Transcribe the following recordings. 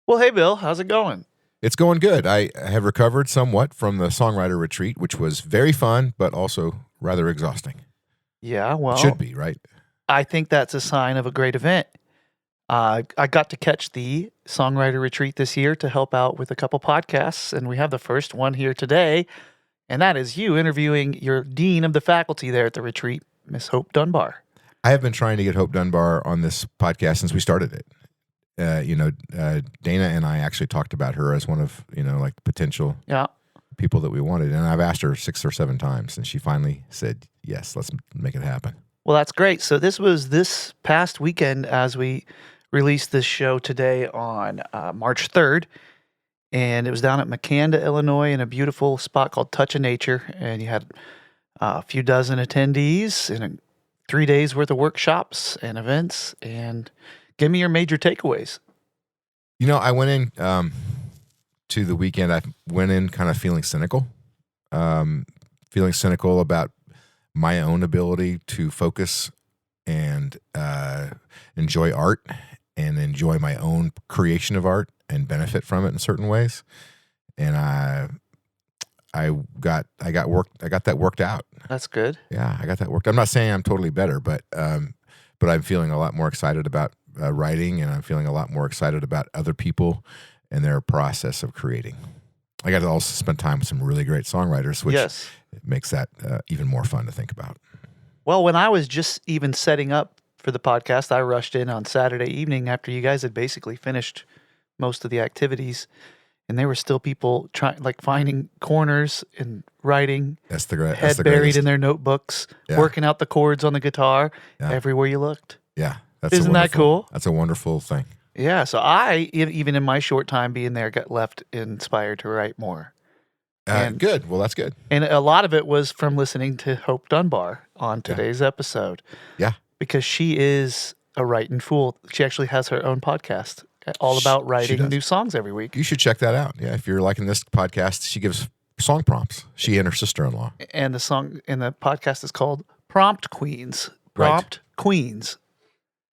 Well, hey, Bill, how's it going? It's going good. I have recovered somewhat from the Songwriter retreat, which was very fun, but also rather exhausting. Yeah, well, It should be, right? I think that's a sign of a great event. I got to catch the Songwriter retreat this year to help out with a couple podcasts, and we have the first one here today, and that is you interviewing your dean of the faculty there at the retreat, Miss Hope Dunbar. I have been trying to get Hope Dunbar on this podcast since we started it. Dana and I actually talked about her as one of, like potential people that we wanted. And I've asked her 6 or 7 times, and she finally said, yes, let's make it happen. Well, that's great. So this was this past weekend as we released this show today on March 3rd. And it was down at Makanda, Illinois, in a beautiful spot called Touch of Nature. And you had a few dozen attendees and 3 days worth of workshops and events. And give me your major takeaways. I went in to the weekend. I went in kind of feeling cynical about my own ability to focus and enjoy art and enjoy my own creation of art and benefit from it in certain ways. And I got that worked out. That's good. Yeah, I got that worked. I'm not saying I'm totally better, but I'm feeling a lot more excited about writing, and I'm feeling a lot more excited about other people and their process of creating. I got to also spend time with some really great songwriters, which makes that even more fun to think about. Well, when I was just even setting up for the podcast, I rushed in on Saturday evening after you guys had basically finished most of the activities, and there were still people finding corners and writing. That's the head buried in their notebooks, working out the chords on the guitar everywhere you looked. Yeah. Isn't that cool? That's a wonderful thing. Yeah, so I, even in my short time being there, got left inspired to write more. Good. Well, that's good. And a lot of it was from listening to Hope Dunbar on today's episode. Yeah. Because she is a writing fool. She actually has her own podcast all about writing new songs every week. You should check that out. Yeah, if you're liking this podcast, she gives song prompts. She and her sister-in-law. And the podcast is called Prompt Queens. Queens.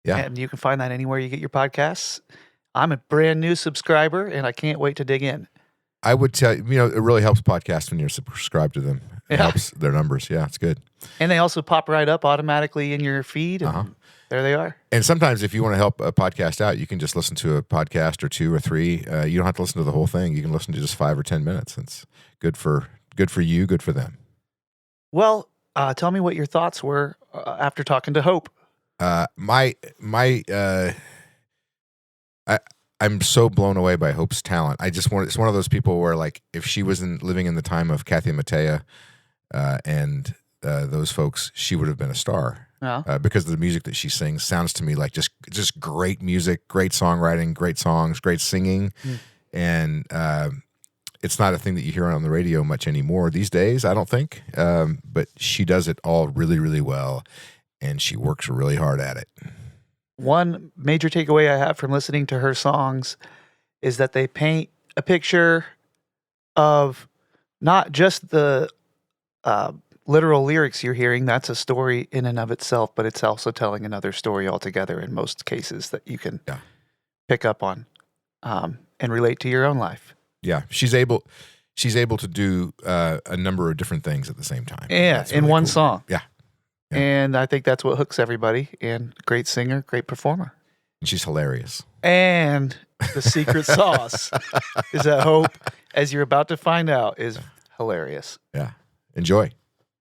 Yeah. And you can find that anywhere you get your podcasts. I'm a brand new subscriber, and I can't wait to dig in. I would tell you, it really helps podcasts when you're subscribed to them. It helps their numbers. Yeah, it's good. And they also pop right up automatically in your feed, and there they are. And sometimes if you want to help a podcast out, you can just listen to a podcast or 2 or 3. You don't have to listen to the whole thing. You can listen to just 5 or 10 minutes. It's good for you, good for them. Well, tell me what your thoughts were after talking to Hope. I'm so blown away by Hope's talent. It's one of those people where, like, if she was living in the time of Kathy Mattea and those folks, she would have been a star. Because the music that she sings sounds to me like just great music, great songwriting, great songs, great singing. And it's not a thing that you hear on the radio much anymore these days, I don't think. But she does it all really, really well. And she works really hard at it. One major takeaway I have from listening to her songs is that they paint a picture of not just the literal lyrics you're hearing. That's a story in and of itself, but it's also telling another story altogether in most cases that you can pick up on and relate to your own life. Yeah, she's able to do a number of different things at the same time. Yeah, in really one song. Yeah. And I think that's what hooks everybody. And great singer, great performer. And she's hilarious. And the secret sauce is that Hope, as you're about to find out, is hilarious. Yeah. Enjoy.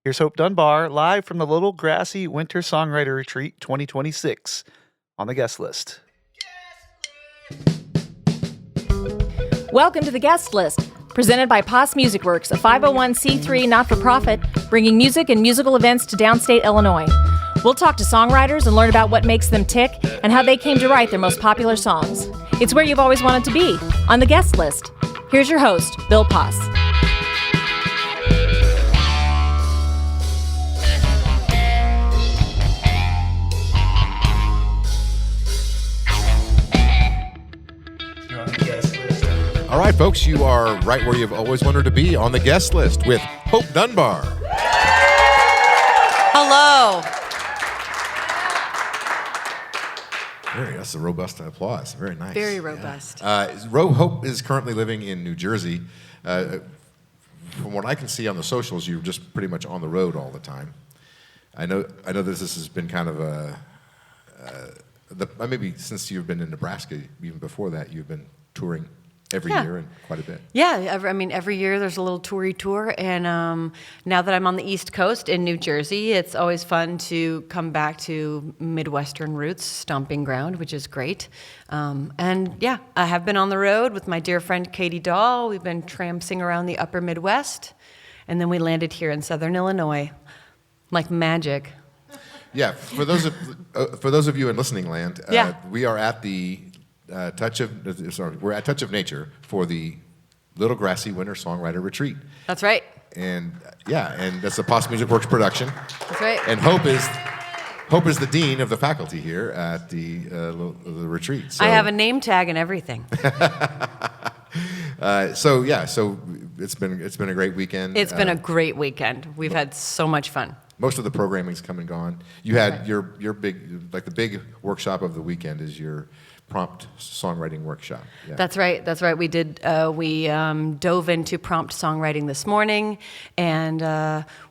Here's Hope Dunbar live from the Little Grassy Winter Songwriter Retreat 2026 on the guest list. Welcome to the guest list. Presented by POS Music Works, a 501c3 not-for-profit, bringing music and musical events to downstate Illinois. We'll talk to songwriters and learn about what makes them tick and how they came to write their most popular songs. It's where you've always wanted to be, on the guest list. Here's your host, Bill POS. All right, folks, you are right where you've always wanted to be, on the guest list with Hope Dunbar. Hello. That's a robust applause. Very nice. Very robust. Hope is currently living in New Jersey. From what I can see on the socials, you're just pretty much on the road all the time. I know that this has been kind of maybe since you've been in Nebraska, even before that, you've been touring every year and quite a bit. Yeah, every year there's a little toury tour, and now that I'm on the East Coast in New Jersey, it's always fun to come back to Midwestern roots, stomping ground, which is great. And yeah, I have been on the road with my dear friend Katie Dahl. We've been tramping around the upper Midwest, and then we landed here in Southern Illinois, like magic. Yeah, for those of you in listening land, we are at the Touch of Nature for the Little Grassy Winter Songwriter Retreat. That's right. And and that's a Pos Music Works production. That's right. And Hope is the dean of the faculty here at the retreat. So, I have a name tag and everything. So it's been a great weekend. It's been a great weekend. We've had so much fun. Most of the programming's come and gone. You had your big, like the big workshop of the weekend is your prompt songwriting workshop. Yeah. That's right. We did. We dove into prompt songwriting this morning, and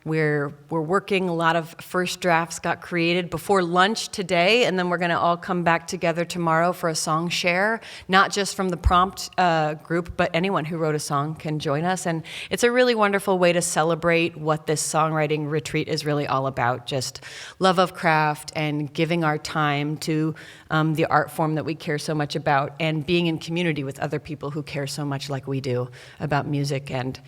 we're working. A lot of first drafts got created before lunch today, and then we're going to all come back together tomorrow for a song share. Not just from the prompt group, but anyone who wrote a song can join us, and it's a really wonderful way to celebrate what this songwriting retreat is really all about. Just love of craft and giving our time to the art form that we care so much about, and being in community with other people who care so much like we do about music and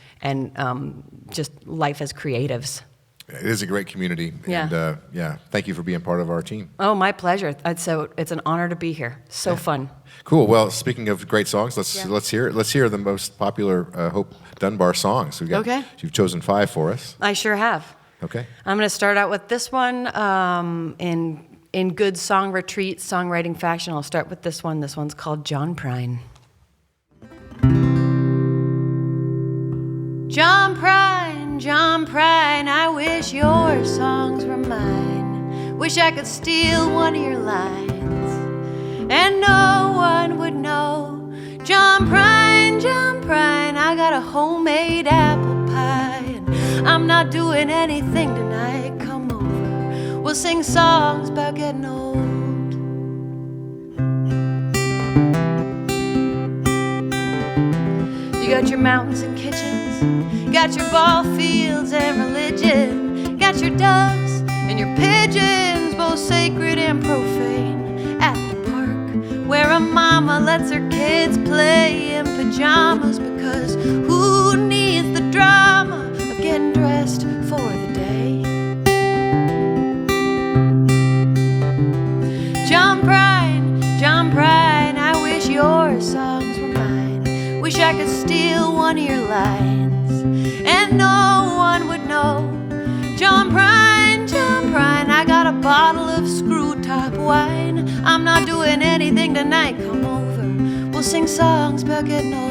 just life as creatives. It is a great community, Yeah. and thank you for being part of our team. Oh, my pleasure. It's an honor to be here. So fun. Cool. Well, speaking of great songs, let's hear the most popular Hope Dunbar songs. Okay. You've chosen 5 for us. I sure have. Okay. I'm going to start out with this one in good song retreat songwriting fashion. I'll start with this one. This one's called John Prine. John Prine, I wish your songs were mine. Wish I could steal one of your lines, and no one would know. John Prine, I got a homemade apple pie, and I'm not doing anything tonight. Come over, we'll sing songs about getting old. You got your mountains and kitchens, got your ball fields and religion, got your doves and your pigeons, both sacred and profane, at the park where a mama lets her kids play in pajamas, because who needs the drama of getting dressed for the day? John Prine, I wish your songs were mine. Wish I could steal one of your lines, and no one would know. John Prine, I got a bottle of screw top wine. I'm not doing anything tonight. Come over, we'll sing songs about getting old.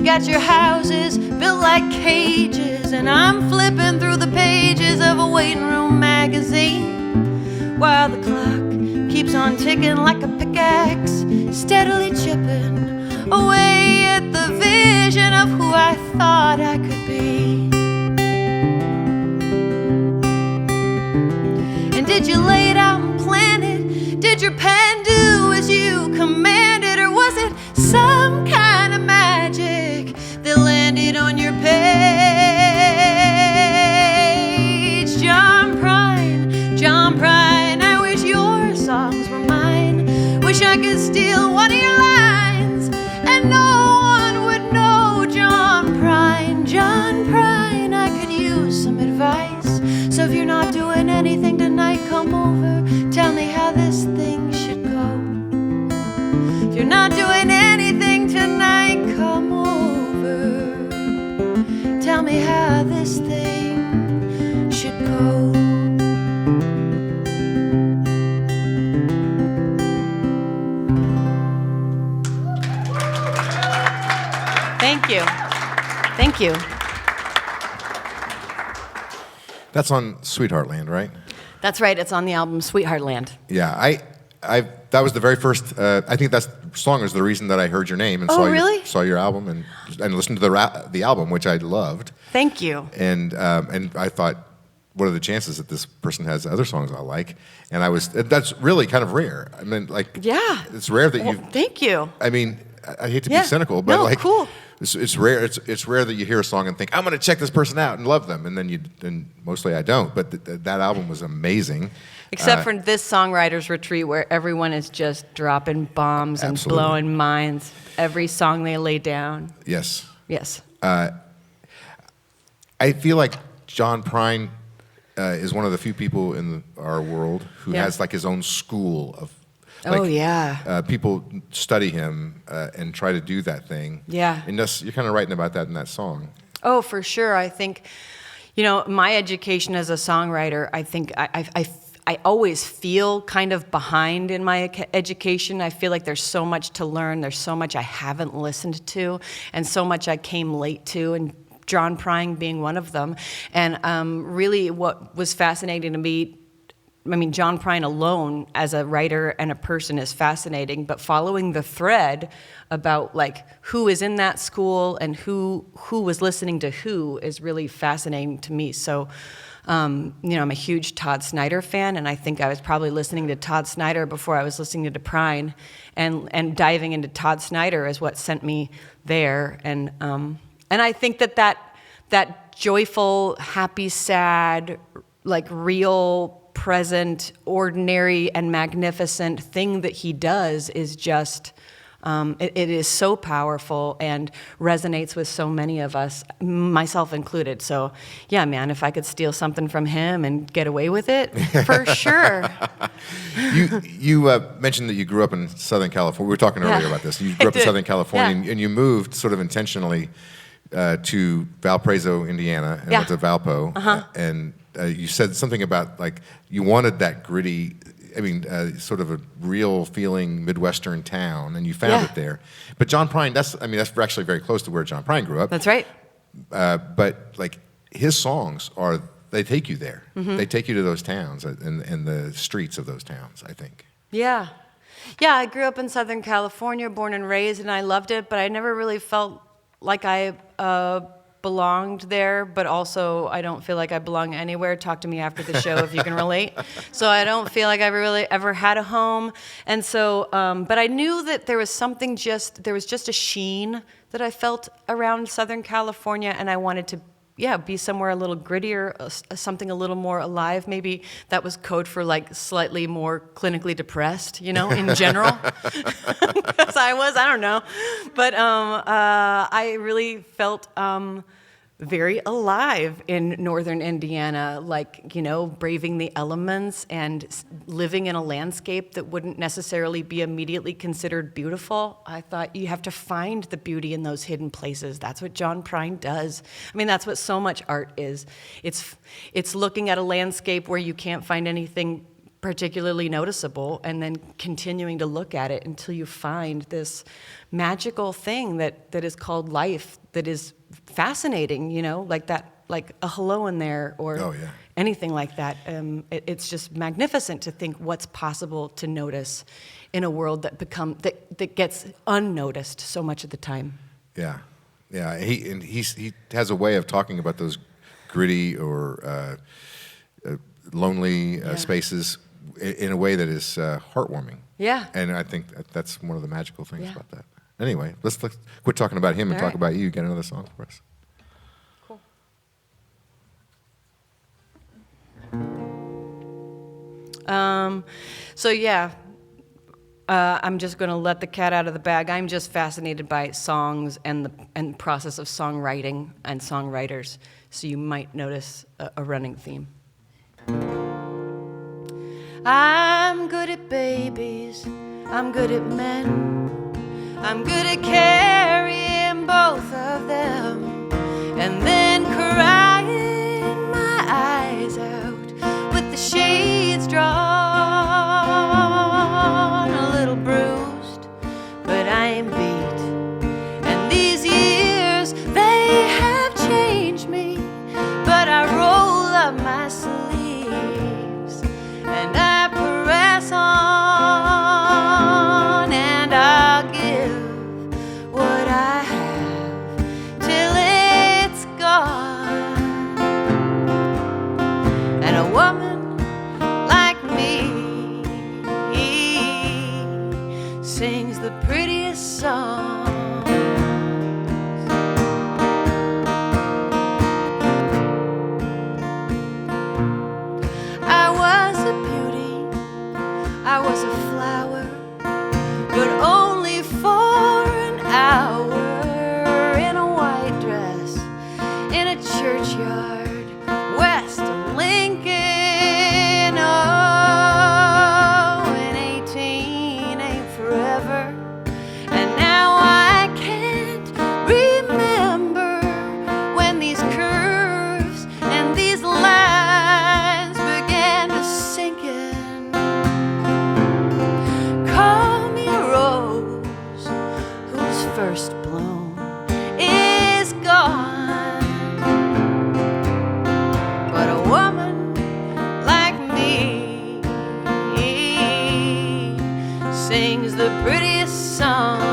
Got your houses built like cages, and I'm flipping through the pages of a waiting room magazine, while the clock keeps on ticking like a pickaxe, steadily chipping away at the vision of who I thought I could be. And did you lay it out and plan it? Did your pen do as you commanded, or was it some kind of magic that landed on your page? John Prine, I wish your songs were mine. Wish I could steal one of your lines, and no one would know. John Prine, Thank you. Thank you. That's on Sweetheart Land, right? That's right. It's on the album Sweetheart Land. Yeah, I that was the very first. I think that song is the reason that I heard your name and saw your album and listened to the album, which I loved. Thank you. And I thought, what are the chances that this person has other songs I like? And that's really kind of rare. I mean, like, yeah, it's rare that you. Thank you. I mean, I hate to be cynical, but no, like, cool. It's rare. It's rare that you hear a song and think, I'm going to check this person out and love them, and then mostly I don't. But that album was amazing. Except for this songwriters retreat where everyone is just dropping bombs and blowing minds. Every song they lay down. Yes. Yes. I feel like John Prine is one of the few people in our world who has like his own school of. Like, people study him and try to do that thing. Yeah. And you're kind of writing about that in that song. Oh, for sure. I think, my education as a songwriter, I think I always feel kind of behind in my education. I feel like there's so much to learn. There's so much I haven't listened to and so much I came late to, and John Prine being one of them. And really what was fascinating to me, I mean, John Prine alone as a writer and a person is fascinating, but following the thread about like who is in that school and who was listening to who is really fascinating to me. So, I'm a huge Todd Snider fan, and I think I was probably listening to Todd Snider before I was listening to Prine, and diving into Todd Snider is what sent me there. And I think that joyful, happy, sad, like real, present, ordinary, and magnificent thing that he does is just, it is so powerful and resonates with so many of us, myself included. So, yeah, man, if I could steal something from him and get away with it, for sure. You mentioned that you grew up in Southern California. We were talking earlier about this. You grew up in Southern California, and you moved sort of intentionally to Valparaiso, Indiana, and went to Valpo. And you said something about like you wanted that gritty, sort of a real feeling Midwestern town, and you found it there. But John Prine, that's actually very close to where John Prine grew up. That's right. But like his songs they take you there. Mm-hmm. They take you to those towns and the streets of those towns, I think. Yeah. Yeah, I grew up in Southern California, born and raised, and I loved it, but I never really felt like I belonged there, but also I don't feel like I belong anywhere. Talk to me after the show if you can relate. So I don't feel like I really ever had a home. And so, but I knew that there was something there was just a sheen that I felt around Southern California, and I wanted to be somewhere a little grittier, something a little more alive. Maybe that was code for like slightly more clinically depressed, in general. Because I don't know. But I really felt very alive in northern Indiana, like, braving the elements and living in a landscape that wouldn't necessarily be immediately considered beautiful. I thought you have to find the beauty in those hidden places. That's what John Prine does. That's what so much art is. It's looking at a landscape where you can't find anything particularly noticeable, and then continuing to look at it until you find this magical thing that is called life, that is fascinating, like that, like a hello in there, or anything like that. It's just magnificent to think what's possible to notice in a world that gets unnoticed so much of the time. Yeah, yeah. He has a way of talking about those gritty or lonely spaces in a way that is heartwarming. Yeah. And I think that's one of the magical things about that. Anyway, let's quit talking about him and talk about you. Get another song for us. Cool. I'm just going to let the cat out of the bag. I'm just fascinated by songs and the process of songwriting and songwriters. So you might notice a running theme. I'm good at babies, I'm good at men, I'm good at carrying both of them, and then crying my eyes out with the shades drawn, a little bruised, but I ain't beat, and these years the prettiest songs. I was a beauty, I was a flower, but only for an hour, in a white dress, in a churchyard, west of Lincoln. Oh, and 18 ain't forever, and now I can't remember when these curves and these lines began to sink in. Call me a rose whose first bloom is gone, but a woman like me sings the prettiest song.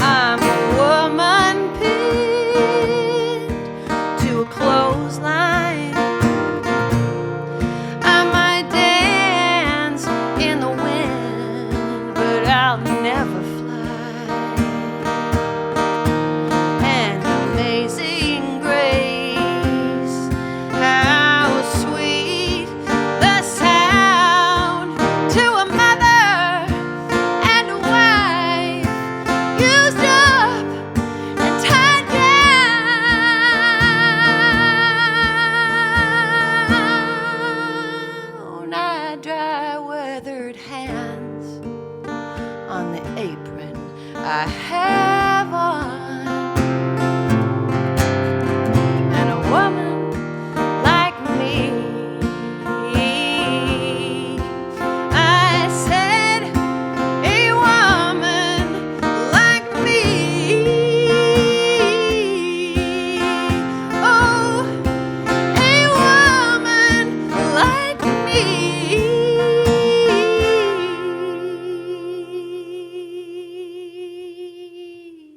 I'm a woman pinned to a clothesline. I might dance in the wind, but I'll never fly. And amazing grace, how sweet the sound to a mother and a wife used up and tied down. I dry weathered hands on the apron I have on, and a woman like me, I said, a woman like me, oh, a woman like me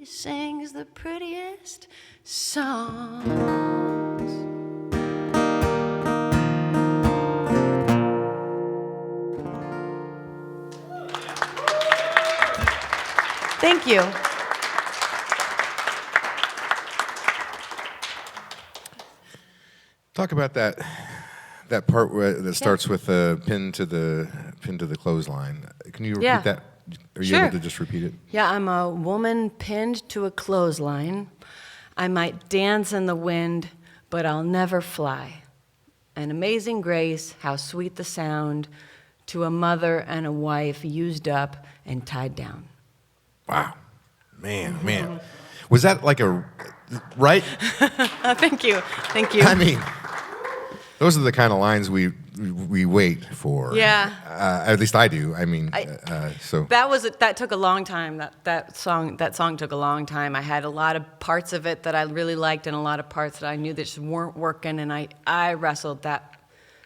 sings the prettiest songs. Thank you. Talk about that part that starts with the pin to the clothesline. Can you repeat Yeah. that? Are you Sure. able to just repeat it? Yeah, I'm a woman pinned to a clothesline. I might dance in the wind, but I'll never fly. An amazing grace, how sweet the sound to a mother and a wife used up and tied down. Wow, man, was that like a right? Thank you. I mean, those are the kind of lines we wait for. Yeah. At least I do. I mean, so That took a long time. That song took a long time. I had a lot of parts of it that I really liked and a lot of parts that I knew that just weren't working, and I wrestled that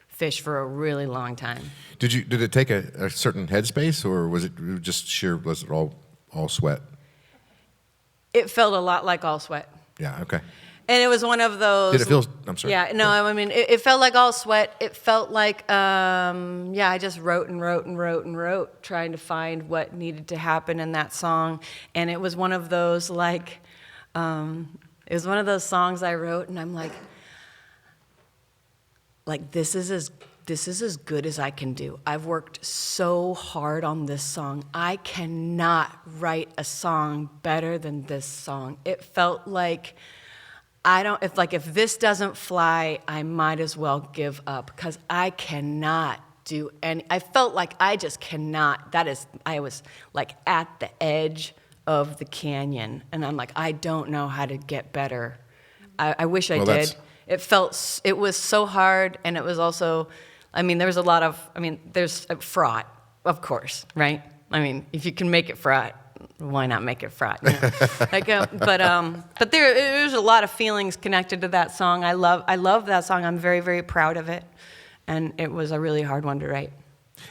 fish for a really long time. Did it take a certain headspace, or was it just sheer? Was it all sweat? It felt a lot like All Sweat. Yeah. Okay. And it was one of those. Did it feel? I'm sorry. Yeah, no, I mean, it felt like All Sweat. It felt like, I just wrote and wrote and wrote and wrote, trying to find what needed to happen in that song. And it was one of those, songs I wrote, and I'm like, this is as good as I can do. I've worked so hard on this song. I cannot write a song better than this song. It felt like if this doesn't fly, I might as well give up, because I cannot do any. I felt like I just cannot. I was like at the edge of the canyon, and I'm like, I don't know how to get better. I wish I did. It was so hard, and it was also, there's fraught, of course, right? If you can make it fraught, why not make it fraught? You know? But there's a lot of feelings connected to that song. I love that song. I'm very, very proud of it, and it was a really hard one to write.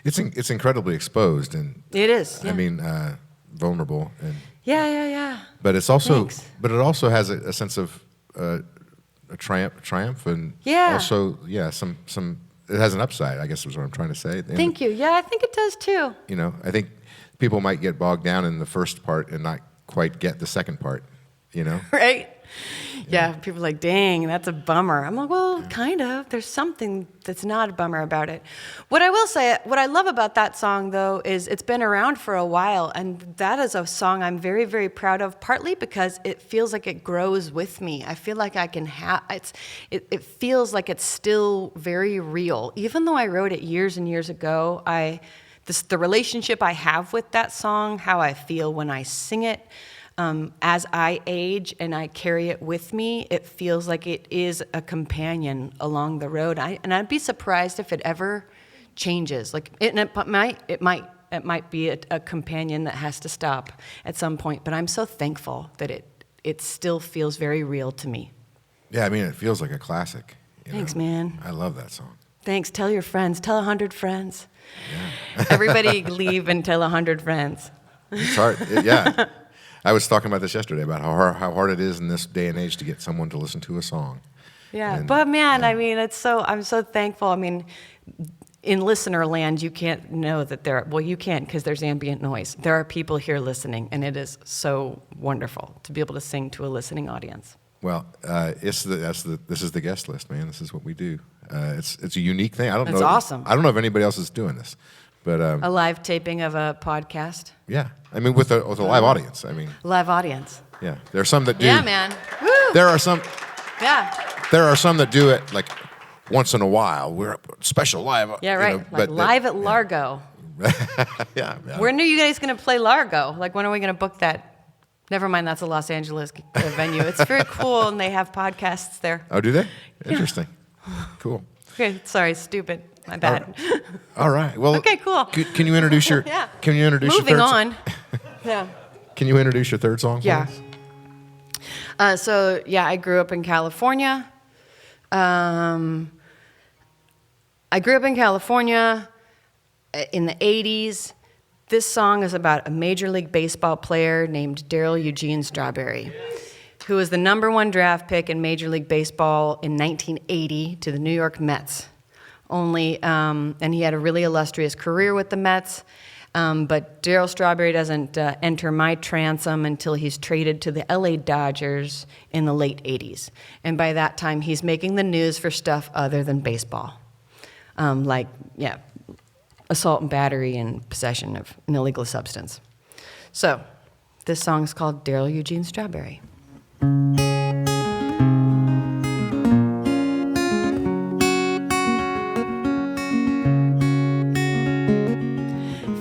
It's incredibly exposed, and it is. Yeah. Vulnerable, and yeah. But it's also, Thanks. but it also has a sense of a triumph, and Yeah. also some. It has an upside, I guess, is what I'm trying to say. And, Thank you. Yeah, I think it does too. You know, I think people might get bogged down in the first part and not quite get the second part. You know, Right? Yeah, people are like, dang, that's a bummer. I'm like, well, kind of. There's something that's not a bummer about it. What I will say, what I love about that song, though, is it's been around for a while, and that is a song I'm very, very proud of, partly because it feels like it grows with me. I feel like I can have, it feels like it's still very real. Even though I wrote it years and years ago, the relationship I have with that song, how I feel when I sing it, as I age and I carry it with me, it feels like it is a companion along the road. And I'd be surprised if it ever changes. Like it might be a companion that has to stop at some point. But I'm so thankful that it still feels very real to me. yeah. I mean, it feels like a classic. Thanks, man. I love that song. Thanks. Tell your friends. Tell 100 friends. Yeah. Everybody leave and tell 100 friends. It's hard. Yeah. I was talking about this yesterday about how hard it is in this day and age to get someone to listen to a song. Yeah, And, but man, I mean, I'm so thankful. I mean, in listener land, you can't know that you can because there's ambient noise. There are people here listening, and it is so wonderful to be able to sing to a listening audience. Well, this is the guest list, man. This is what we do. It's a unique thing. I don't know. It's awesome. I don't know if anybody else is doing this, but A live taping of a podcast. yeah. I mean, with a live audience. I mean, Live audience. yeah. There are some that do. Yeah, man. Woo! There are some. Yeah. There are some that do it like once in a while. We're special live. Yeah, right. You know, like live at Largo. Yeah. When are you guys going to play Largo? Like, when are we going to book that? Never mind, that's a Los Angeles venue. It's very cool, and they have podcasts there. Oh, do they? Interesting. Cool. Okay, sorry, stupid. My bad. All right. Well. Okay, cool. Can you introduce your? Yeah. Can you introduce Moving your third on. Yeah. Can you introduce your third song? Yeah. Please? So I grew up in California. I grew up in California in the 80s. This song is about a Major League Baseball player named Darryl Eugene Strawberry, who was the #1 draft pick in Major League Baseball in 1980 to the New York Mets. And he had a really illustrious career with the Mets. But Darryl Strawberry doesn't enter my transom until he's traded to the LA Dodgers in the late 80s. And by that time, he's making the news for stuff other than baseball. Assault and battery and possession of an illegal substance. So, this song is called Darryl Eugene Strawberry.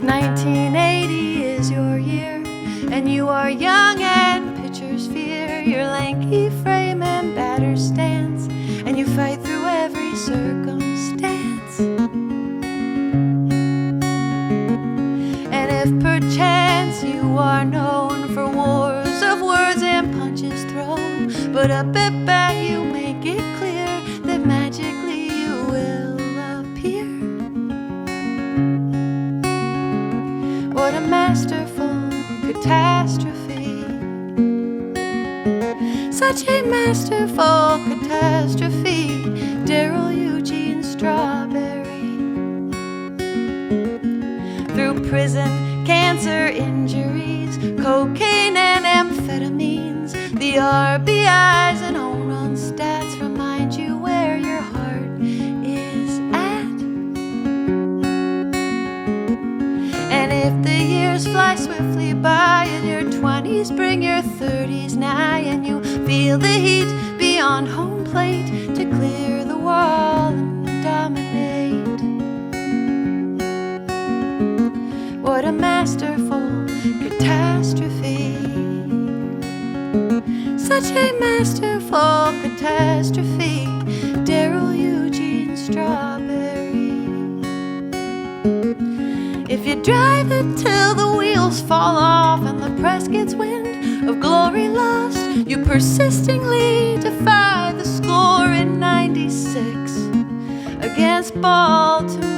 1980 is your year, and you are young and pitchers fear your lanky frame and batter stance, and you fight through every circumstance. And if perchance you are known for wars of words and punches thrown, but up at bat you make it clear that magically you will appear. What a masterful catastrophe. Such a masterful catastrophe. Darryl Eugene Strawberry. Through prison, cancer, injuries, cocaine and amphetamines, the RBIs and home run stats remind you where your heart is at. And if the years fly swiftly by and your 20s bring your 30s nigh, and you feel the heat beyond home plate to clear the wall and dominate. What a masterful catastrophe. Such a masterful catastrophe. Darryl Eugene Strawberry. If you drive it till the wheels fall off and the press gets wind of glory lost, you persistingly defy the score in 96 against Baltimore.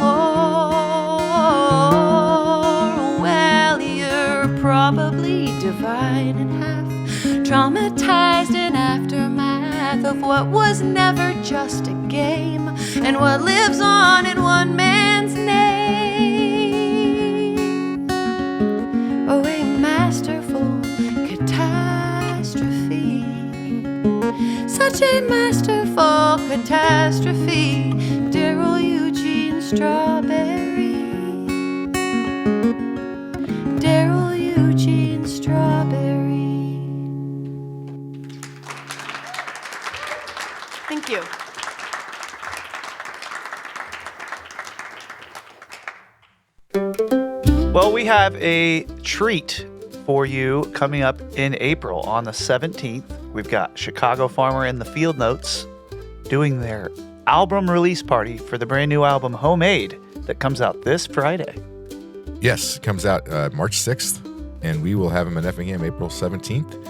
Well, you're probably divided in half, traumatized in aftermath. aftermath of what was never just a game, and what lives on in one man's name. Oh, a masterful catastrophe, such a masterful catastrophe. Darryl, Eugene, Strawberry. Darryl, Eugene, Strawberry. Thank you. Well, we have a treat for you coming up in April on the 17th. We've got Chicago Farmer and the Field Notes doing their album release party for the brand new album Homemade that comes out this Friday. Yes, it comes out March 6th, and we will have him in Effingham April 17th.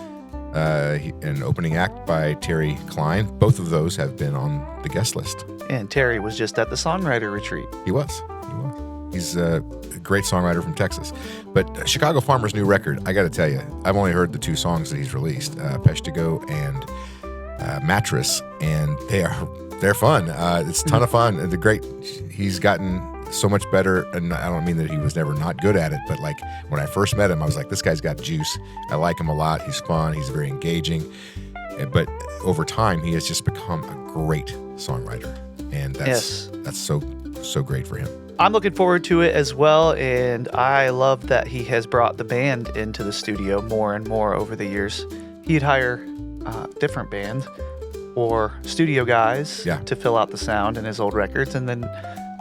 An opening act by Terry Klein. Both of those have been on the guest list. And Terry was just at the Songwriter retreat. He was. He's a great songwriter from Texas. But Chicago Farmer's new record, I got to tell you, I've only heard the 2 songs that he's released, Peshtigo and Mattress, and they're fun. It's a ton of fun. He's gotten so much better, and I don't mean that he was never not good at it, but like when I first met him, I was like, this guy's got juice. I like him a lot. He's fun. He's very engaging. But over time, he has just become a great songwriter, and that's so great for him. I'm looking forward to it as well, and I love that he has brought the band into the studio more and more over the years. He'd hire different band or studio guys to fill out the sound in his old records, and then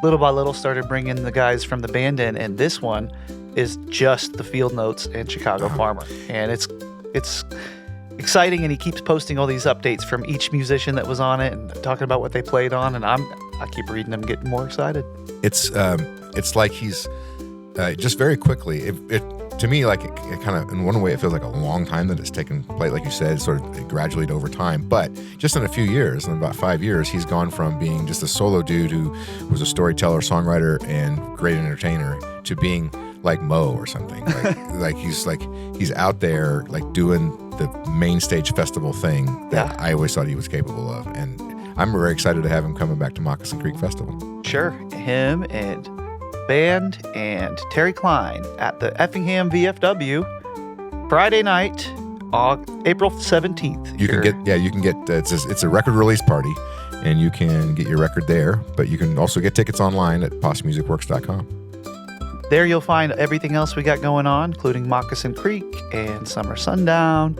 little by little started bringing the guys from the band in, and this one is just the Field Notes and Chicago Farmer. And it's exciting, and he keeps posting all these updates from each musician that was on it and talking about what they played on, and I keep reading them, getting more excited. It's like he's just very quickly. It to me, like it kind of, in one way, it feels like a long time that it's taken place, like you said, sort of gradually over time. But just in a few years, in about 5 years, he's gone from being just a solo dude who was a storyteller, songwriter, and great entertainer to being like Mo or something. Like he's out there like doing the main stage festival thing that I always thought he was capable of. And I'm very excited to have him coming back to Moccasin Creek Festival. Sure, him and band and Terry Klein at the Effingham VFW Friday night, April 17th. You can get it's a record release party, and you can get your record there, but you can also get tickets online at PosseMusicWorks.com. There you'll find everything else we got going on, including Moccasin Creek and Summer Sundown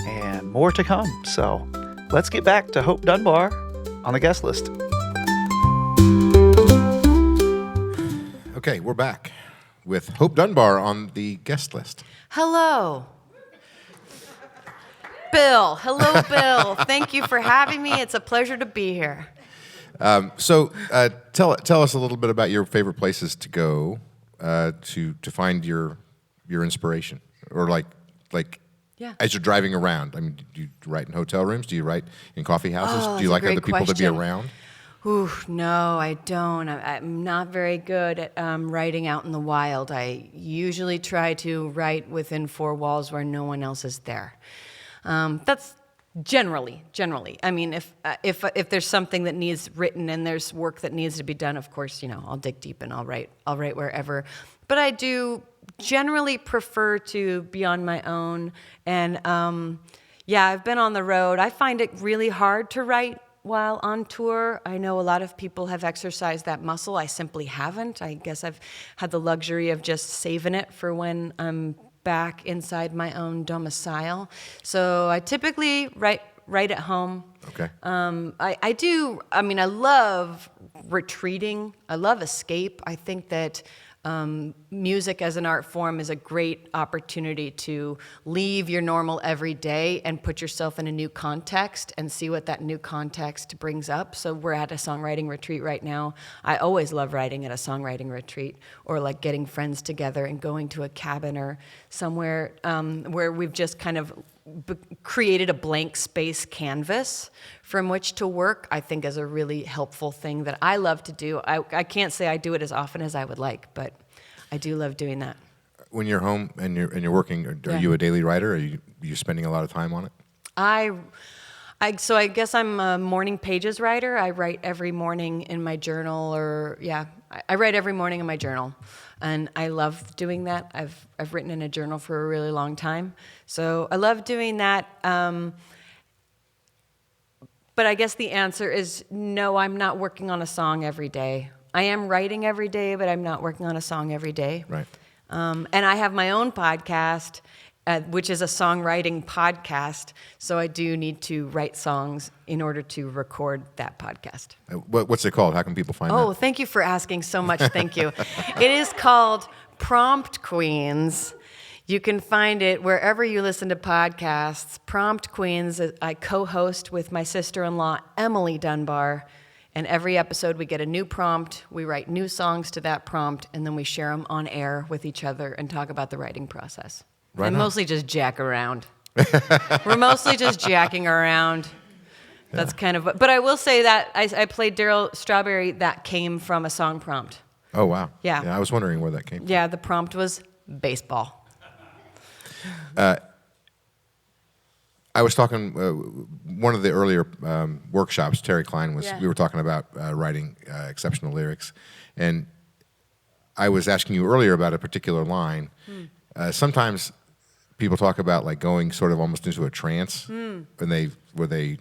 and more to come. So let's get back to Hope Dunbar on the guest list. Okay, we're back with Hope Dunbar on the guest list. Hello. Bill. Hello, Bill. Thank you for having me. It's a pleasure to be here. So tell us a little bit about your favorite places to go to find your inspiration, or like as you're driving around. I mean, do you write in hotel rooms? Do you write in coffee houses? Do you like other people to be around? Ooh, no, I don't. I'm not very good at writing out in the wild. I usually try to write within 4 walls where no one else is there. That's generally. I mean, if there's something that needs written and there's work that needs to be done, of course, I'll dig deep and I'll write wherever. But I do generally prefer to be on my own. And I've been on the road. I find it really hard to write while on tour. I know a lot of people have exercised that muscle. I simply haven't. I guess I've had the luxury of just saving it for when I'm back inside my own domicile. So I typically write at home. Okay. I love retreating. I love escape. I think that music as an art form is a great opportunity to leave your normal everyday and put yourself in a new context and see what that new context brings up. So we're at a songwriting retreat right now. I always love writing at a songwriting retreat, or like getting friends together and going to a cabin or somewhere where we've just kind of created a blank space canvas from which to work. I think is a really helpful thing that I love to do. I can't say I do it as often as I would like, but I do love doing that. When you're home and you're working, are you a daily writer? Are you spending a lot of time on it? I So I guess I'm a morning pages writer. I write every morning in my journal, I write every morning in my journal, and I love doing that. I've written in a journal for a really long time, so I love doing that. But I guess the answer is no. I'm not working on a song every day. I am writing every day, but I'm not working on a song every day. Right. And I have my own podcast, which is a songwriting podcast. So I do need to write songs in order to record that podcast. What's it called? How can people find that? Oh, thank you for asking so much. Thank you. It is called Prompt Queens. You can find it wherever you listen to podcasts. Prompt Queens, I co-host with my sister-in-law, Emily Dunbar. And every episode we get a new prompt, we write new songs to that prompt, and then we share them on air with each other and talk about the writing process. Right and on. mostly just jack around. We're mostly just jacking around. That's kind of, but I will say that I played Darryl Strawberry, that came from a song prompt. Oh, wow. Yeah. I was wondering where that came from. Yeah, the prompt was baseball. I was talking, one of the earlier workshops, Terry Klein was, Yeah. we were talking about writing exceptional lyrics. And I was asking you earlier about a particular line. Sometimes people talk about like going sort of almost into a trance where they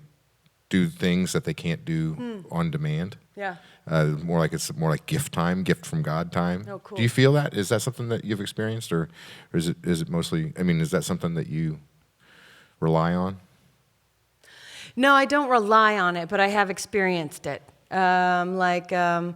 do things that they can't do on demand. Yeah. It's more like gift time, gift from God time. Oh, cool. Do you feel that? Is that something that you've experienced, or is it mostly? I mean, is that something that you rely on? No, I don't rely on it, but I have experienced it. The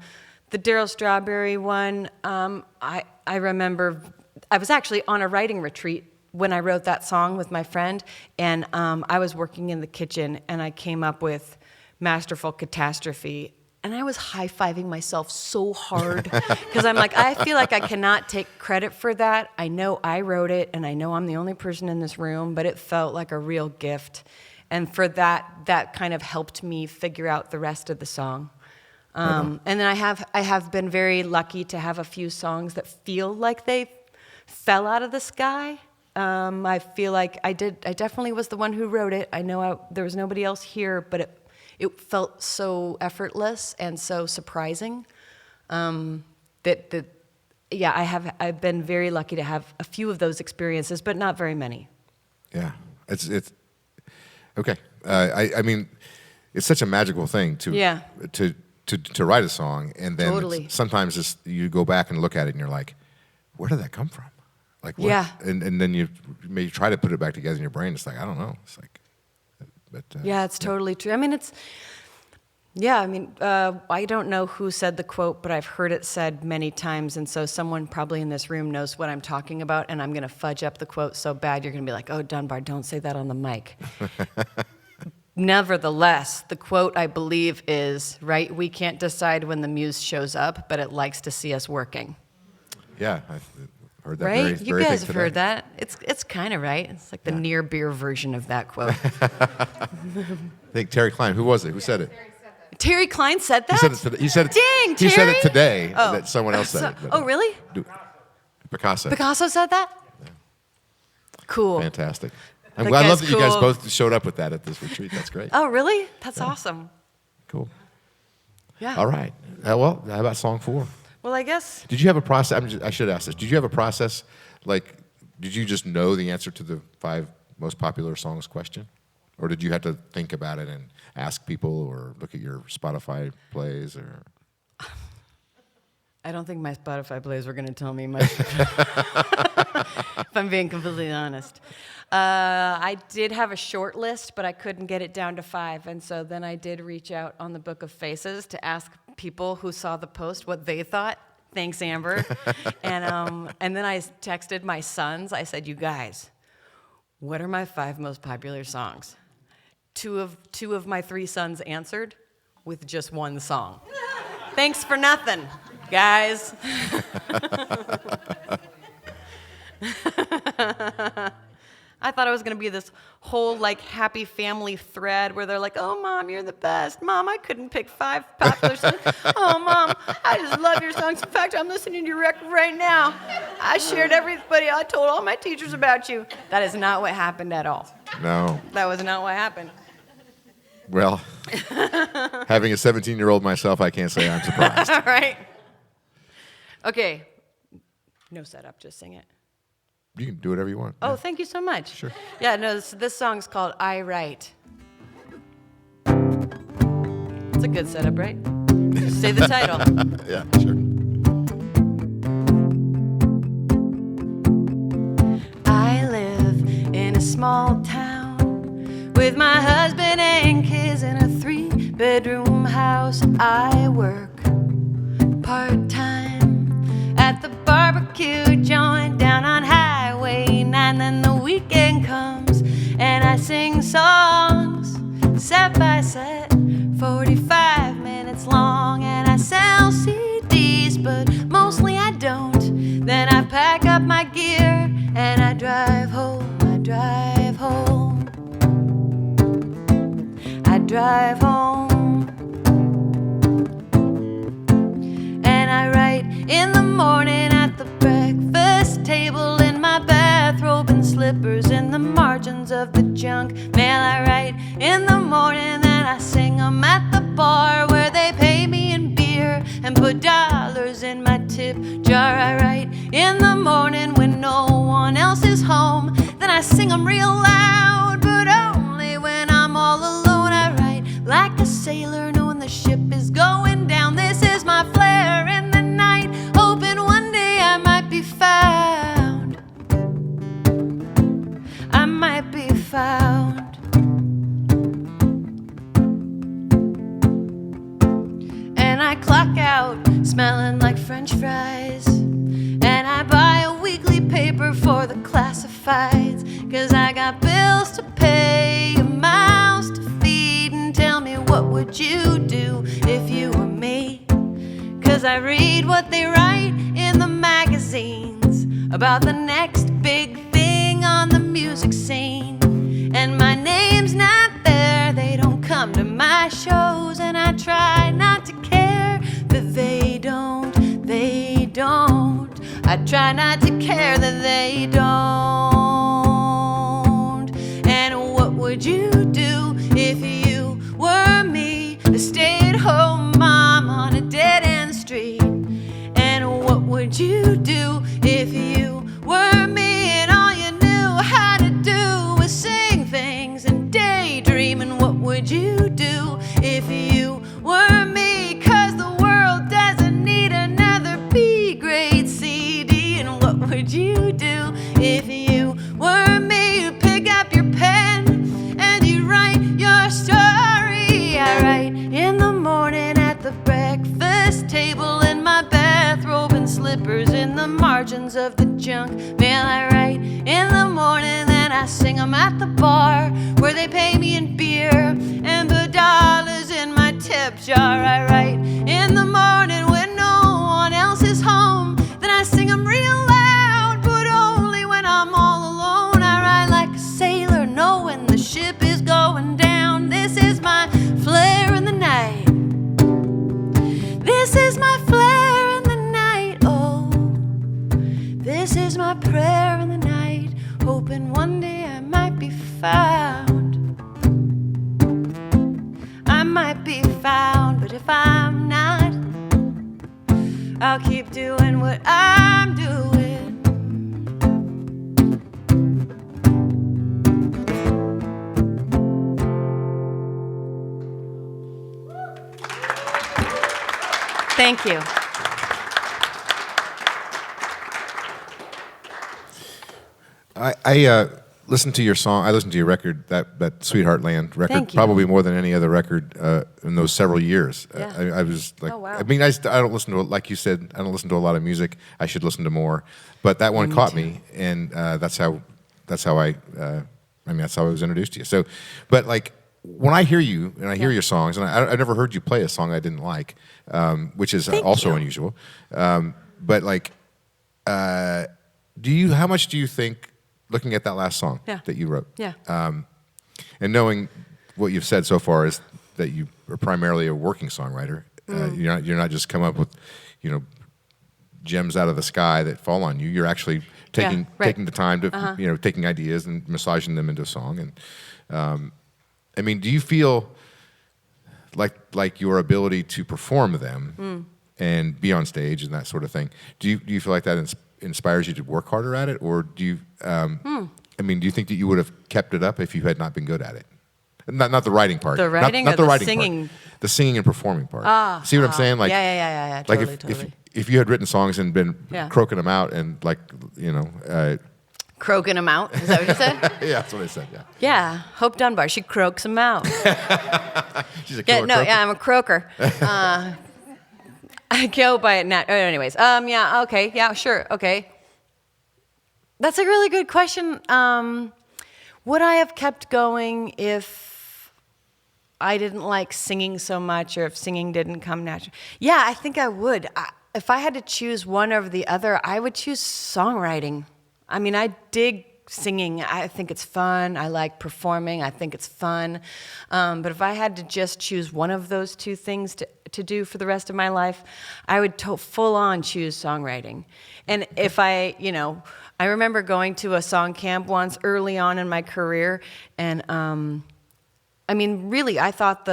Darryl Strawberry one, I remember I was actually on a writing retreat when I wrote that song with my friend, and I was working in the kitchen, and I came up with Masterful Catastrophe, and I was high-fiving myself so hard because I'm like, I feel like I cannot take credit for that. I know I wrote it, and I know I'm the only person in this room, but it felt like a real gift. And for that kind of helped me figure out the rest of the song. And then I have been very lucky to have a few songs that feel like they fell out of the sky. I feel like I definitely was the one who wrote it. I know there was nobody else here, but it felt so effortless and so surprising. I've been very lucky to have a few of those experiences, but not very many. Yeah, it's okay. I mean, it's such a magical thing to write a song, and then Totally. sometimes you go back and look at it, and you're like, where did that come from? Like, what? Yeah. And then you maybe try to put it back together in your brain. It's like, I don't know. It's like, but It's totally true. I mean, I don't know who said the quote, but I've heard it said many times, and so someone probably in this room knows what I'm talking about, and I'm going to fudge up the quote so bad you're going to be like, oh, Dunbar, don't say that on the mic. Nevertheless, the quote, I believe, is, right, we can't decide when the muse shows up, but it likes to see us working. Yeah, I've heard that. Right? Very, You very guys thing have today. heard that. It's kind of right. It's like the near beer version of that quote. I think Terry Klein. Who was it? Who said it? Terry Klein said that? He said it today. He said it. Dang, He said it Terry! today. Oh. That someone else said it. Oh, really? Picasso. Picasso said that? Cool. Fantastic. I That love guy's that you guys cool. both showed up with that at this retreat. That's great. Oh, really? That's awesome. Cool. Yeah. All right. Well, how about song 4? Well, I guess. Did you have a process? I should ask this. Did you have a process? Like, did you just know the answer to the 5 most popular songs question? Or did you have to think about it and ask people or look at your Spotify plays? Or I don't think my Spotify plays were going to tell me much. If I'm being completely honest. I did have a short list, but I couldn't get it down to 5. And so then I did reach out on the Book of Faces to ask people who saw the post what they thought. Thanks, Amber. And then I texted my sons. I said, you guys, what are my 5 most popular songs? Two of my 3 sons answered with just one song. Thanks for nothing, guys. I thought it was going to be this whole like happy family thread where they're like, oh, Mom, you're the best. Mom, I couldn't pick 5 popular songs. Oh, Mom, I just love your songs. In fact, I'm listening to your record right now. I shared everybody. I told all my teachers about you. That is not what happened at all. no? That was not what happened. Well, having a 17-year-old myself, I can't say I'm surprised. All right. Okay. No setup, just sing it. You can do whatever you want. Oh, Yeah. thank you so much. Sure. Yeah, no, this song's called I Write. It's a good setup, right? Just say the title. Yeah, sure. I live in a small town with my husband and kids in a 3-bedroom house. I work part-time at the barbecue joint down on Highway 9. Then the weekend comes and I sing songs set by set, 45 minutes long, and I sell CDs, but mostly I don't. Then I pack up my gear and I drive home. I drive home. I drive home. And I write in the morning at the breakfast table, in my bathrobe and slippers, in the margins of the junk mail. I write in the morning, then I sing 'em at the bar where they pay me in beer and put dollars in my tip jar. I write in the morning when no one else is home. Then I sing 'em real loud, but only when I'm all alone. I write like a sailor knowing the ship is going down. This is my flare in the night, hoping one day I might be found. I might be found. And I clock out smelling like French fries, and I buy a weekly paper for the classifieds, 'cause I got bills to pay, a mouse to feed. And tell me, what would you do if you were me? 'Cause I read what they write in the magazines about the next big thing on the music scene, and my name's not there. They don't come to my shows, and I try not to care that they don't. I try not to care that they don't. And what would you do if you were me, a stay-at-home mom on a dead-end street? And what would you do if you were me and all you knew how to do was sing things and daydream? And what would you do if you were me? 'Cause the world doesn't need another B-grade CD. And what would you do if you were me? You pick up your pen and you write your story. I write in the morning at the breakfast table, in my bathrobe and slippers, in the margins of the junk mail. I write in the morning, then I sing 'em at the bar where they pay me in beer and put dollars in my tip jar. I write in the morning when no one else is home. Then I sing 'em real loud, but only when I'm all alone. I write like a sailor knowing the ship is going down. This is my flare in the night. This is my flare in the night. Oh, this is my prayer in the night, hoping one day I might be found. I might be found, but if I'm not, I'll keep doing what I'm doing. Thank you. I listened to your song. I listened to your record, that Sweetheart Land record, Thank you. probably more than any other record in those several years. Yeah. I was like, Oh, wow. I mean, I don't listen to, like you said, I don't listen to a lot of music. I should listen to more, but that one caught me, and that's how I was introduced to you. So, but like when I hear you and I hear your songs, and I never heard you play a song I didn't like, which is also unusual. But like, how much do you think? Looking at that last song that you wrote, and knowing what you've said so far is that you are primarily a working songwriter. You're not just come up with, gems out of the sky that fall on you. You're actually taking the time to taking ideas and massaging them into a song. And I mean, do you feel like your ability to perform them and be on stage and that sort of thing. Do you feel like that inspires you to work harder at it, or do you? I mean, do you think that you would have kept it up if you had not been good at it? Not the writing part. The writing, not or the the writing singing? part. The singing and performing part. See what I'm saying? Like, yeah. Like Totally. if you had written songs and been croaking them out and like croaking them out. Is that what you said? yeah, that's what I said. Yeah. Yeah, Hope Dunbar. She croaks them out. She's a killer croaker. I'm a croaker. I go by it now. Anyways, yeah, okay, yeah, sure, okay. That's a really good question. Would I have kept going if I didn't like singing so much, or if singing didn't come natural? Yeah, I think I would. If I had to choose one over the other, I would choose songwriting. I mean, I dig singing. I think it's fun. I like performing. I think it's fun. But if I had to just choose one of those two things to do for the rest of my life, I would full on choose songwriting. And if I remember going to a song camp once early on in my career, and I mean, really, I thought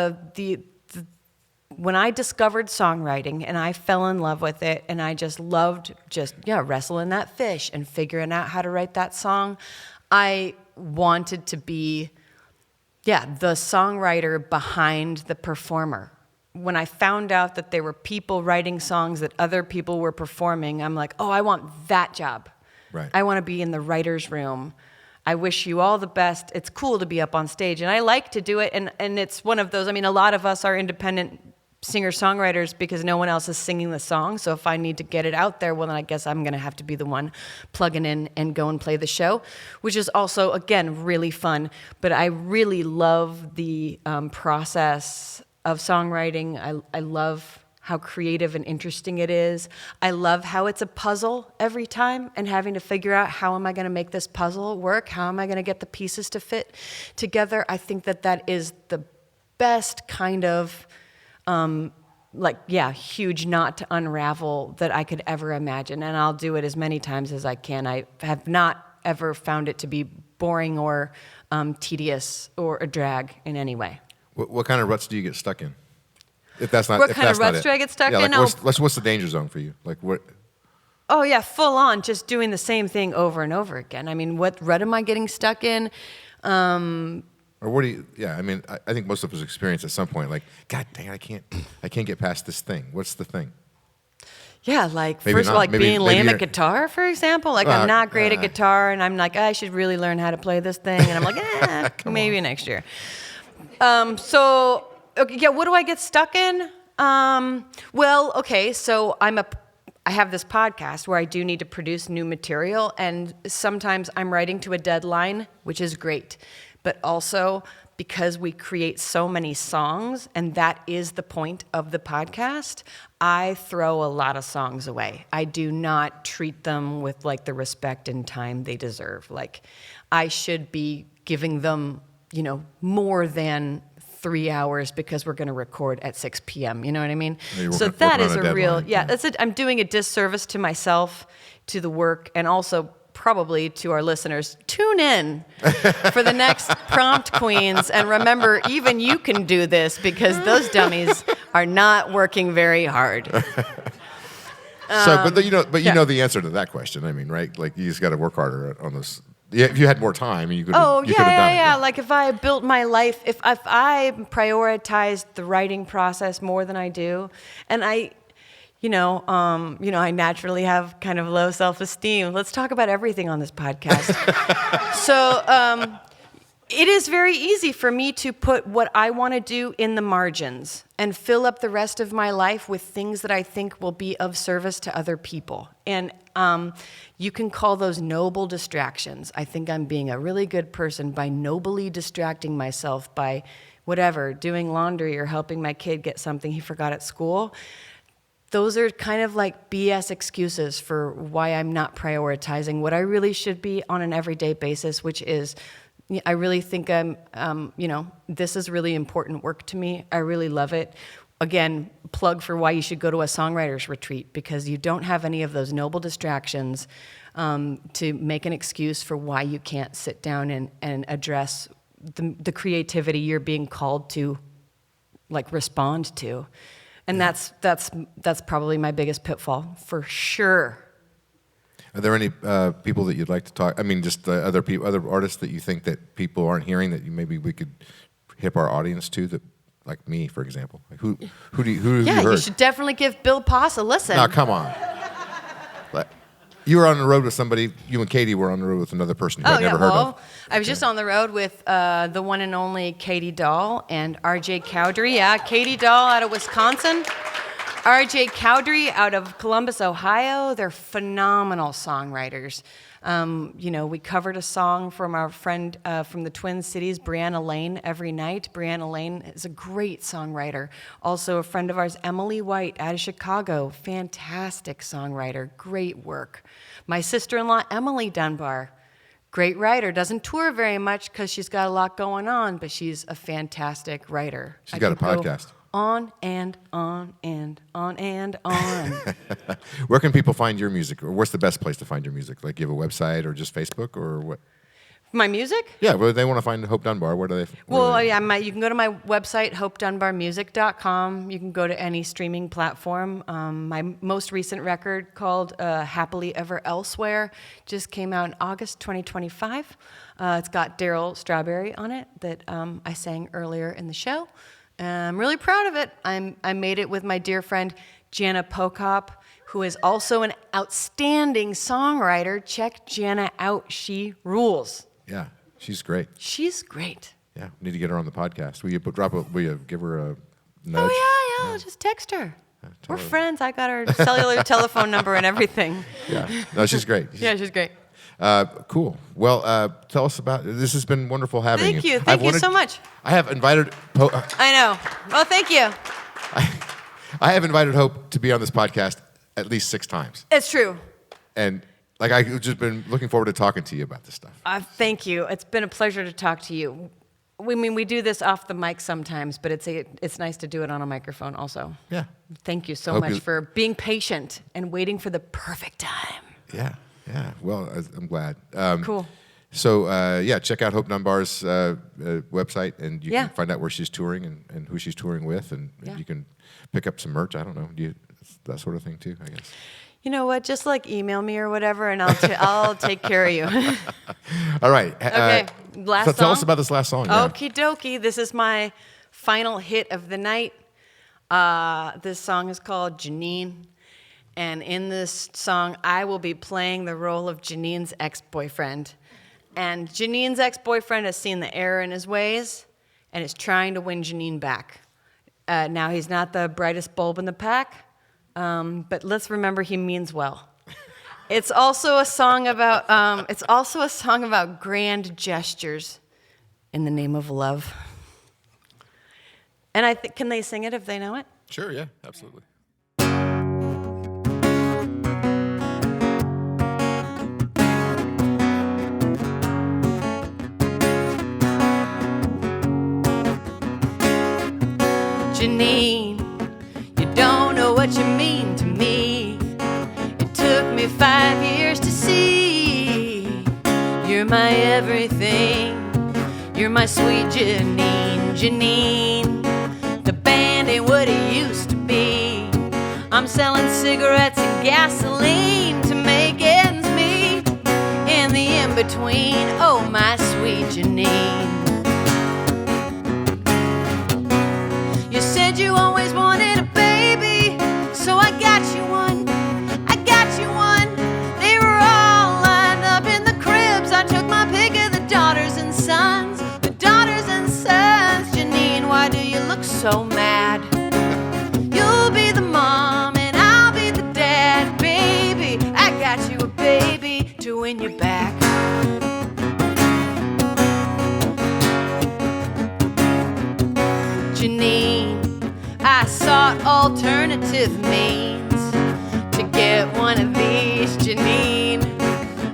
when I discovered songwriting and I fell in love with it, and I just loved wrestling that fish and figuring out how to write that song, I wanted to be, the songwriter behind the performer. When I found out that there were people writing songs that other people were performing, I'm like, oh, I want that job. Right. I want to be in the writer's room. I wish you all the best. It's cool to be up on stage, and I like to do it, and it's one of those, I mean, a lot of us are independent singer-songwriters because no one else is singing the song, so if I need to get it out there, well, then I guess I'm going to have to be the one plugging in and go and play the show, which is also, again, really fun. But I really love the process of songwriting. I love how creative and interesting it is. I love how it's a puzzle every time, and having to figure out, how am I going to make this puzzle work? How am I going to get the pieces to fit together? I think that is the best kind of huge knot to unravel that I could ever imagine. And I'll do it as many times as I can. I have not ever found it to be boring or tedious or a drag in any way. What kind of ruts do you get stuck in? If that's not, what kind of ruts do I get stuck in? What's the danger zone for you? Like what? Oh yeah, full on, just doing the same thing over and over again. I mean, what rut am I getting stuck in? Or what do you? Yeah, I mean, I think most of us experience at some point, like, God dang, I can't get past this thing. What's the thing? Yeah, like maybe first of all, like being lame at guitar, for example. Like I'm not great at guitar, and I'm like, I should really learn how to play this thing, and I'm like, maybe next year. So. Okay, yeah, what do I get stuck in? So I have this podcast where I do need to produce new material, and sometimes I'm writing to a deadline, which is great. But also, because we create so many songs, and that is the point of the podcast, I throw a lot of songs away. I do not treat them with like the respect and time they deserve. Like, I should be giving them, more than 3 hours because we're going to record at 6 p.m. You know what I mean? So that is a real, that's it. I'm doing a disservice to myself, to the work, and also probably to our listeners. Tune in for the next Prompt Queens, and remember, even you can do this because those dummies are not working very hard. You know the answer to that question. I mean, right? Like you just got to work harder on this. Yeah, if you had more time, you could. Have done it. Like if I built my life, if I prioritized the writing process more than I do, and I naturally have kind of low self-esteem. Let's talk about everything on this podcast. So it is very easy for me to put what I want to do in the margins and fill up the rest of my life with things that I think will be of service to other people. And you can call those noble distractions. I think I'm being a really good person by nobly distracting myself by whatever, doing laundry or helping my kid get something he forgot at school. Those are kind of like BS excuses for why I'm not prioritizing what I really should be on an everyday basis, which is I really think this is really important work to me. I really love it. Again, plug for why you should go to a songwriter's retreat, because you don't have any of those noble distractions to make an excuse for why you can't sit down and address the creativity you're being called to, like respond to. And that's probably my biggest pitfall for sure. Are there any people that you'd like to talk? I mean, just other artists that you think that people aren't hearing that maybe we could hip our audience to, that, like me, for example. Like who have you heard? Yeah, you should definitely give Bill Poss a listen. No, come on. You were on the road with somebody. You and Katie were on the road with another person who I'd never heard of. I was just on the road with the one and only Katie Dahl and R.J. Cowdery. Yeah, Katie Dahl out of Wisconsin. R.J. Cowdery out of Columbus, Ohio. They're phenomenal songwriters. We covered a song from our friend from the Twin Cities, Brianna Lane, every night. Brianna Lane is a great songwriter. Also a friend of ours, Emily White, out of Chicago. Fantastic songwriter, great work. My sister-in-law, Emily Dunbar, great writer. Doesn't tour very much because she's got a lot going on, but she's a fantastic writer. She's got a podcast. On and on and on and on. Where can people find your music? Or what's the best place to find your music? Like, you have a website or just Facebook or what? My music? Yeah, well, they want to find Hope Dunbar. Where do they? You can go to my website, hopedunbarmusic.com. You can go to any streaming platform. My most recent record, called Happily Ever Elsewhere, just came out in August 2025. It's got Darryl Strawberry on it that I sang earlier in the show. I'm really proud of it. I made it with my dear friend Jana Pokop, who is also an outstanding songwriter. Check Jana out. She rules. Yeah, she's great. She's great. Yeah, we need to get her on the podcast. Will you give her a nudge? Oh, yeah. I'll just text her. We're friends. I got her cellular telephone number and everything. Yeah. No, she's great. She's great. Cool. Well, tell us about this. Has been wonderful having you. Thank you. Thank you so much. I have invited. I know. Well, thank you. I have invited Hope to be on this podcast at least 6 times. It's true. And I've just been looking forward to talking to you about this stuff. Thank you. It's been a pleasure to talk to you. We do this off the mic sometimes, but it's nice to do it on a microphone also. Yeah. Thank you so much for being patient and waiting for the perfect time. Yeah. Yeah. Well, I'm glad. Cool. So, check out Hope Dunbar's website, and you can find out where she's touring and who she's touring with, and you can pick up some merch. I don't know. That sort of thing, too, I guess. You know what? Just email me or whatever, and I'll take care of you. All right. Okay. Last song. Tell us about this last song. Yeah. Okie dokie. This is my final hit of the night. This song is called Jeneane. And in this song, I will be playing the role of Jeneane's ex-boyfriend. And Jeneane's ex-boyfriend has seen the error in his ways and is trying to win Jeneane back. Now, he's not the brightest bulb in the pack, but let's remember he means well. It's also a song about grand gestures in the name of love. And can they sing it if they know it? Sure. Yeah. Absolutely. Jeneane, you don't know what you mean to me. It took me 5 years to see. You're my everything. You're my sweet Jeneane. Jeneane, the band ain't what it used to be. I'm selling cigarettes and gasoline to make ends meet. In the in-between, oh my sweet Jeneane. You said you always wanted a baby, so I got you one. I got you one. They were all lined up in the cribs. I took my pick of the daughters and sons. The daughters and sons. Jeneane, why do you look so mad? You'll be the mom and I'll be the dad. Baby, I got you a baby to win you back. Jeneane, I sought alternative means to get one of these, Jeneane.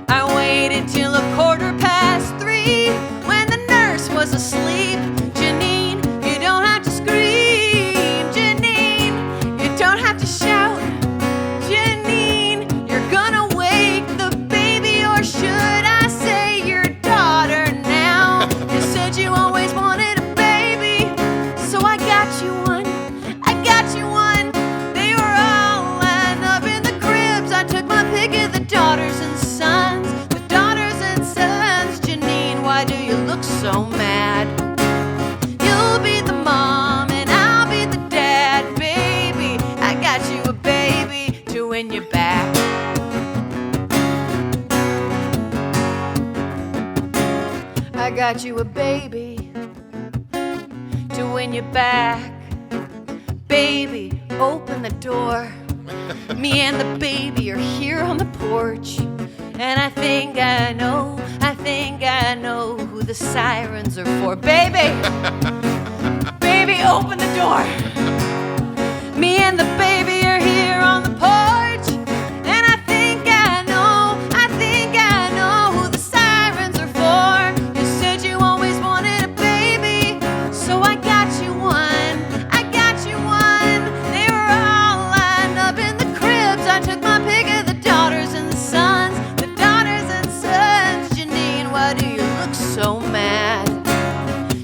I waited till 3:15 when the nurse was asleep. Jeneane, you don't have to scream. Jeneane, you don't have to shout. Jeneane, you're gonna wake the baby, or should I say your daughter now? You said you always wanted a baby, so I got you one. you back. I got you a baby to win you back. Baby, open the door. Me and the baby are here on the porch. And I think I know who the sirens are for. Baby, baby, open the door. Me and the baby are here on the porch. And I think I know who the sirens are for. You said you always wanted a baby, so I got you one. They were all lined up in the cribs. I took my pick of the daughters and the sons. Jeneane, why do you look so mad?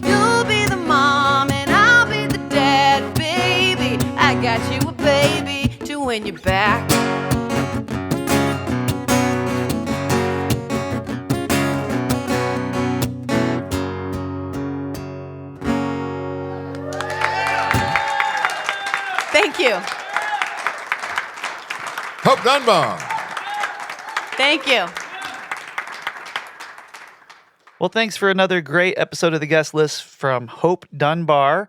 You'll be the mom and I'll be the dad. Baby, I got you a baby to win you back. Thank you. Hope Dunbar. Thank you. Well, thanks for another great episode of the guest list from Hope Dunbar.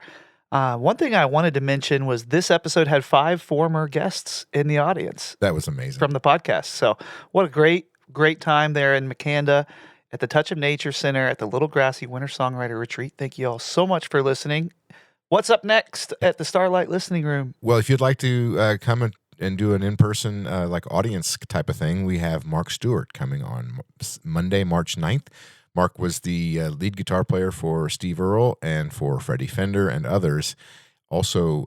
One thing I wanted to mention was this episode had 5 former guests in the audience. That was amazing. From the podcast. So what a great time there in Makanda at the Touch of Nature Center at the Little Grassy Winter Songwriter Retreat. Thank you all so much for listening. What's up next at the Starlight Listening Room? Well, if you'd like to come and do an in-person like audience type of thing, we have Mark Stewart coming on Monday, March 9th. Mark was the lead guitar player for Steve Earle and for Freddie Fender and others. Also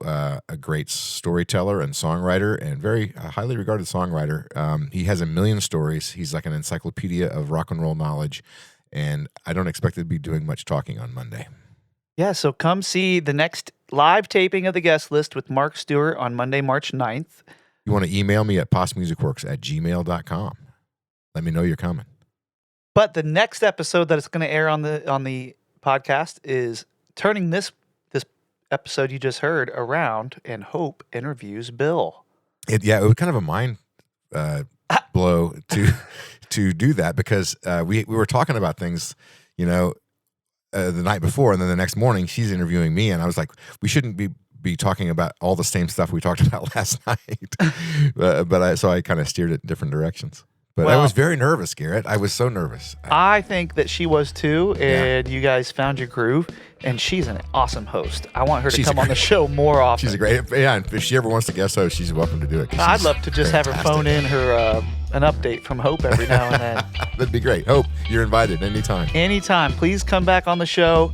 a great storyteller and songwriter and very highly regarded songwriter. He has a million stories. He's like an encyclopedia of rock and roll knowledge. And I don't expect to be doing much talking on Monday. Yeah, so come see the next live taping of the guest list with Mark Stewart on Monday, March 9th. You want to email me at postmusicworks@gmail.com. Let me know you're coming. But the next episode that is going to air on the podcast is turning this episode you just heard around, and Hope interviews Bill. It was kind of a mind blow to do that because we were talking about things, the night before, and then the next morning she's interviewing me, and I was like, we shouldn't be talking about all the same stuff we talked about last night. So I kind of steered it in different directions. But I was very nervous, Garrett. I was so nervous. I think that she was too, and you guys found your groove, and she's an awesome host. I want her to come on the show more often. She's a great, and if she ever wants to guest host, she's welcome to do it. I'd love to just have her phone in her an update from Hope every now and then. That'd be great. Hope, you're invited anytime. Anytime. Please come back on the show.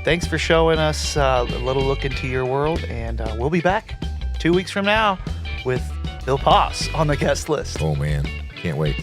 Thanks for showing us a little look into your world, and we'll be back 2 weeks from now with Bill Poss on the guest list. Oh, man. Can't wait.